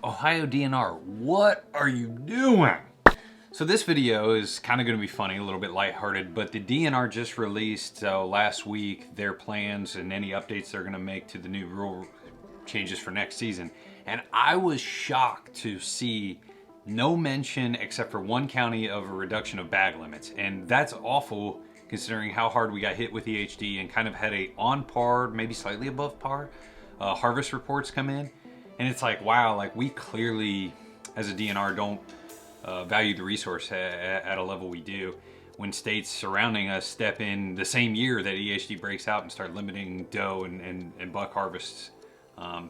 Ohio DNR, what are you doing? So this video is kind of going to be funny, a little bit lighthearted, but the DNR just released last week their plans and any updates they're going to make to the new rule changes for next season. And I was shocked to see no mention except for one county of a reduction of bag limits. And that's awful considering how hard we got hit with EHD and kind of had a on par, maybe slightly above par, harvest reports come in. And it's like, wow, like we clearly as a DNR don't value the resource at a level we do when states surrounding us step in the same year that EHD breaks out and start limiting doe and buck harvests.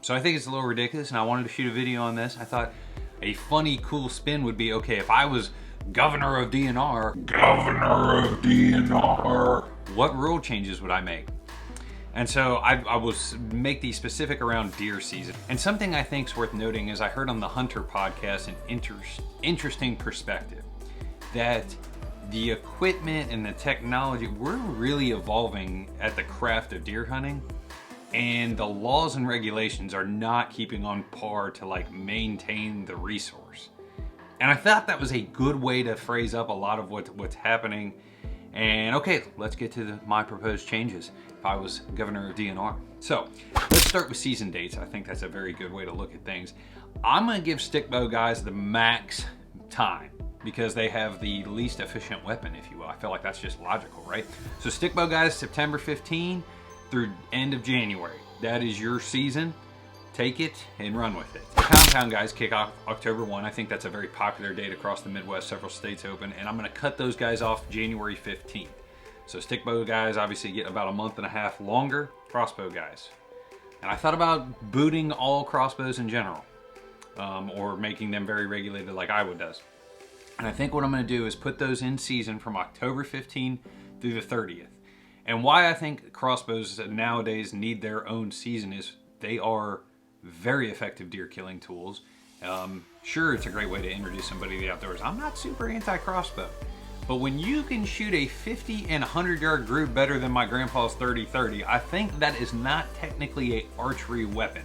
So I think it's a little ridiculous, and I wanted to shoot a video on this. I thought a funny, cool spin would be, okay, if I was governor of DNR, what rule changes would I make? And so I will make these specific around deer season. And something I think is worth noting is I heard on the Hunter podcast an interesting perspective that the equipment and the technology, we're really evolving at the craft of deer hunting, and the laws and regulations are not keeping on par to like maintain the resource. And I thought that was a good way to phrase up a lot of what's happening. And okay, let's get to my proposed changes if I was governor of DNR. So let's start with season dates. I think that's a very good way to look at things. I'm gonna give stick bow guys the max time because they have the least efficient weapon, if you will. I feel like that's just logical, right? So stick bow guys, September 15 through end of January. That is your season. Take it and run with it. Compound guys kick off October 1. I think that's a very popular date across the Midwest, several states open, and I'm gonna cut those guys off January 15th. So stick bow guys obviously get about a month and a half longer. Crossbow guys. And I thought about booting all crossbows in general, or making them very regulated like Iowa does. And I think what I'm gonna do is put those in season from October 15 through the 30th. And why I think crossbows nowadays need their own season is they are very effective deer killing tools. Sure, it's a great way to introduce somebody to the outdoors. I'm not super anti-crossbow, but when you can shoot a 50 and 100 yard group better than my grandpa's 30-30, I think that is not technically a archery weapon.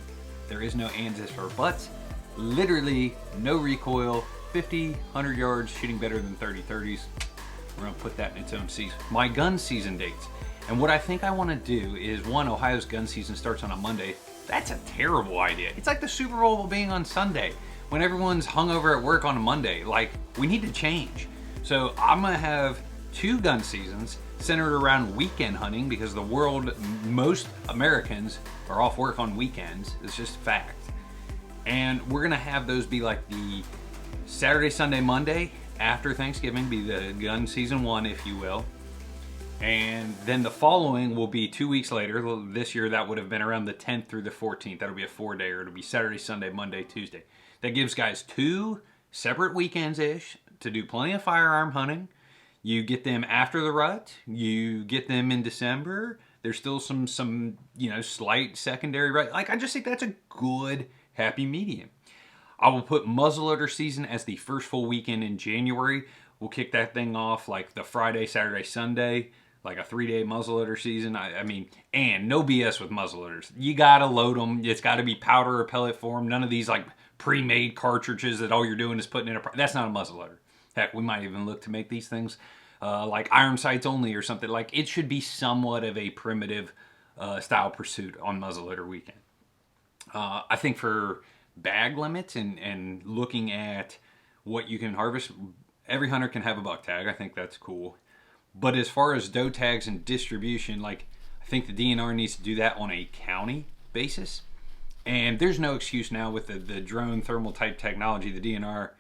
There is no ands, ifs, or buts. Literally no recoil, 50, 100 yards shooting better than 30-30s. We're gonna put that in its own season. My gun season dates. And what I think I wanna do is, one, Ohio's gun season starts on a Monday. That's a terrible idea. It's like the Super Bowl being on Sunday when everyone's hungover at work on a Monday. Like, we need to change. So I'm gonna have 2 gun seasons centered around weekend hunting because the world, most Americans are off work on weekends. It's just fact. And we're gonna have those be like the Saturday, Sunday, Monday after Thanksgiving, be the gun season 1, if you will. And then the following will be 2 weeks later. This year that would have been around the 10th through the 14th. That'll be a 4-day, or it'll be Saturday, Sunday, Monday, Tuesday. That gives guys 2 separate weekends-ish to do plenty of firearm hunting. You get them after the rut. You get them in December. There's still some you know, slight secondary rut. Like, I just think that's a good happy medium. I will put muzzleloader season as the first full weekend in January. We'll kick that thing off like the Friday, Saturday, Sunday. Like a 3-day muzzleloader season. I mean, and no BS with muzzleloaders. You gotta load them. It's gotta be powder or pellet form. None of these like pre-made cartridges that all you're doing is putting in a... That's not a muzzleloader. Heck, we might even look to make these things like iron sights only or something. Like, it should be somewhat of a primitive style pursuit on muzzleloader weekend. I think for bag limits and looking at what you can harvest, every hunter can have a buck tag. I think that's cool. But as far as doe tags and distribution, like, I think the DNR needs to do that on a county basis. And there's no excuse now with the drone thermal type technology, the DNR,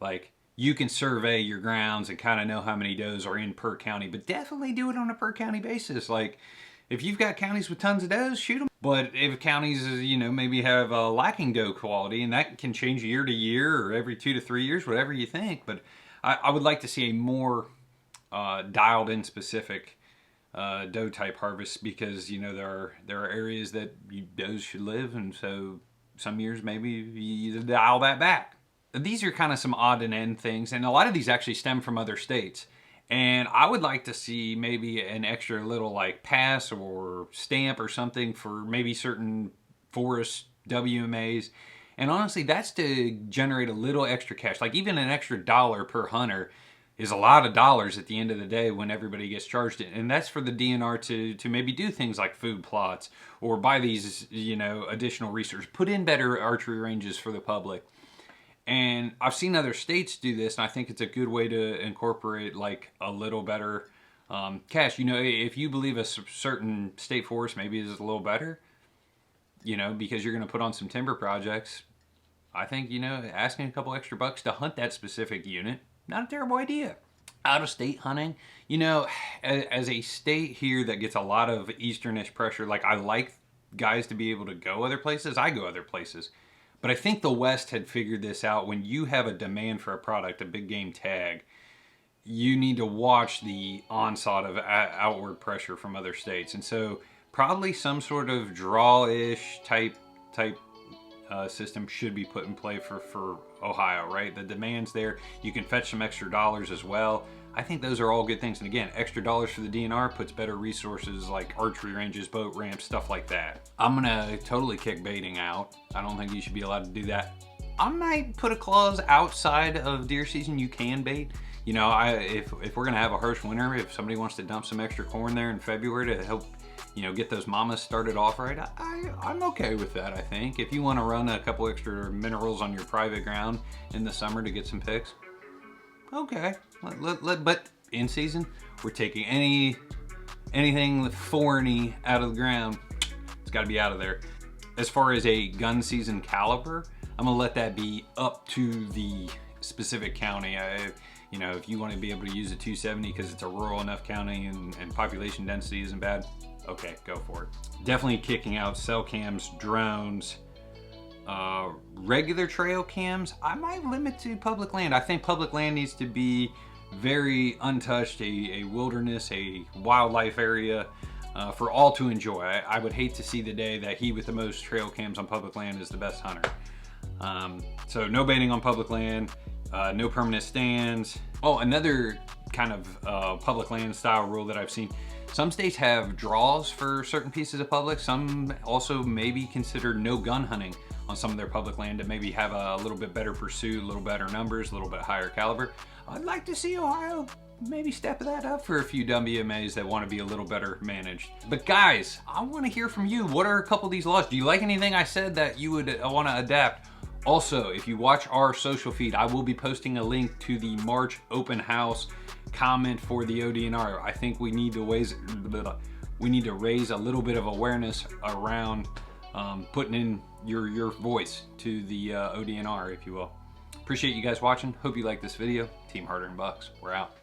like, you can survey your grounds and kind of know how many does are in per county, but definitely do it on a per county basis. Like, if you've got counties with tons of does, shoot them. But if counties, you know, maybe have a lacking doe quality, and that can change year to year or every 2 to 3 years, whatever you think. But I would like to see a more dialed in specific doe type harvests, because you know there are areas that does should live, and so some years maybe you dial that back. These are kind of some odd and end things, and a lot of these actually stem from other states. And I would like to see maybe an extra little like pass or stamp or something for maybe certain forest WMAs. And honestly, that's to generate a little extra cash. Like even an extra $1 per hunter is a lot of dollars at the end of the day when everybody gets charged it. And that's for the DNR to maybe do things like food plots or buy these, you know, additional research, put in better archery ranges for the public. And I've seen other states do this, and I think it's a good way to incorporate like a little better cash. You know, if you believe a certain state forest maybe is a little better, you know, because you're going to put on some timber projects, I think, you know, asking a couple extra bucks to hunt that specific unit, not a terrible idea. Out of state hunting, you know, as a state here that gets a lot of easternish pressure, like I like guys to be able to go other places, I go other places. But I think the West had figured this out. When you have a demand for a product, a big game tag, you need to watch the onslaught of outward pressure from other states. And so probably some sort of draw-ish type system should be put in play for Ohio, right? The demand's there. You can fetch some extra dollars as well. I think those are all good things. And again, extra dollars for the DNR puts better resources like archery ranges, boat ramps, stuff like that. I'm gonna totally kick baiting out. I don't think you should be allowed to do that. I might put a clause outside of deer season you can bait. You know, if we're gonna have a harsh winter, if somebody wants to dump some extra corn there in February to help, you know, get those mamas started off right, I'm okay with that, I think. If you want to run a couple extra minerals on your private ground in the summer to get some picks, okay. But in season, we're taking anything foreigny out of the ground. It's got to be out of there. As far as a gun season caliber, I'm gonna let that be up to the specific county. You know, if you want to be able to use a 270 because it's a rural enough county and population density isn't bad, okay, go for it. Definitely kicking out cell cams, drones, regular trail cams. I might limit to public land. I think public land needs to be very untouched, a wilderness, a wildlife area for all to enjoy. I would hate to see the day that he with the most trail cams on public land is the best hunter. So no baiting on public land, no permanent stands. Oh, another kind of public land style rule that I've seen. Some states have draws for certain pieces of public. Some also maybe consider no gun hunting on some of their public land to maybe have a little bit better pursuit, a little better numbers, a little bit higher caliber. I'd like to see Ohio maybe step that up for a few WMAs that want to be a little better managed. But guys, I want to hear from you. What are a couple of these laws? Do you like anything I said that you would want to adapt? Also, if you watch our social feed, I will be posting a link to the March open house comment for the ODNR. I think we need to raise a little bit of awareness around putting in your voice to the ODNR, if you will. Appreciate you guys watching. Hope you like this video. Team Harder and Bucks, we're out.